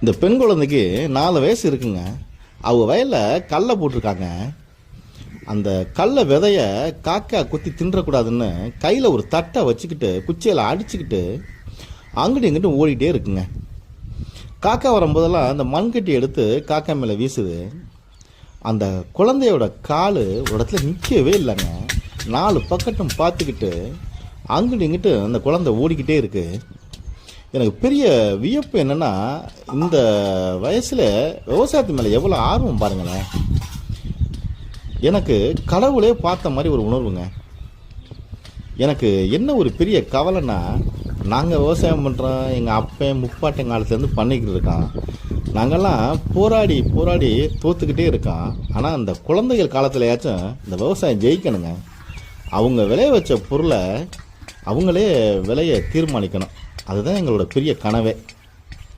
இந்த பெண் குழந்தைக்கு 4 வயசு இருக்குங்க. அவங்க வயலில் கடலை போட்டிருக்காங்க. அந்த கடலை விதைய காக்கா குத்தி தின்றக்கூடாதுன்னு கையில் ஒரு தட்டை வச்சுக்கிட்டு குச்சியில் அடிச்சுக்கிட்டு அங்கிட்டு இங்கிட்டு ஓடிட்டே இருக்குங்க. காக்கா வரும்போதெல்லாம் அந்த மண்கட்டி எடுத்து காக்கா மேலே வீசுது. அந்த குழந்தையோட கால் ஒரு இடத்துல நிற்கவே இல்லைங்க. 4 பக்கட்டும் பார்த்துக்கிட்டு அங்கிட்டு இங்கிட்டு அந்த குழந்தை ஓடிக்கிட்டே இருக்கு. எனக்கு பெரிய வியப்பு என்னென்னா, இந்த வயசில் விவசாயத்து மேலே எவ்வளோ ஆர்வம் பாருங்களேன். எனக்கு கடவுளே பார்த்த மாதிரி ஒரு உணர்வுங்க. எனக்கு என்ன ஒரு பெரிய கவலைன்னா, நாங்கள் விவசாயம் பண்ணுறோம், எங்கள் அப்பன் முப்பாட்டன் காலத்துலேருந்து பண்ணிக்கிட்டு இருக்கான். நாங்கள்லாம் போராடி போராடி தோற்றுக்கிட்டே இருக்கோம். ஆனால் அந்த குழந்தைகள் காலத்துலையாச்சும் இந்த விவசாயம் ஜெயிக்கணுங்க. அவங்க விளைய வச்ச பொருளை அவங்களே விலையை தீர்மானிக்கணும். அதுதான் எங்களோட பெரிய கனவே.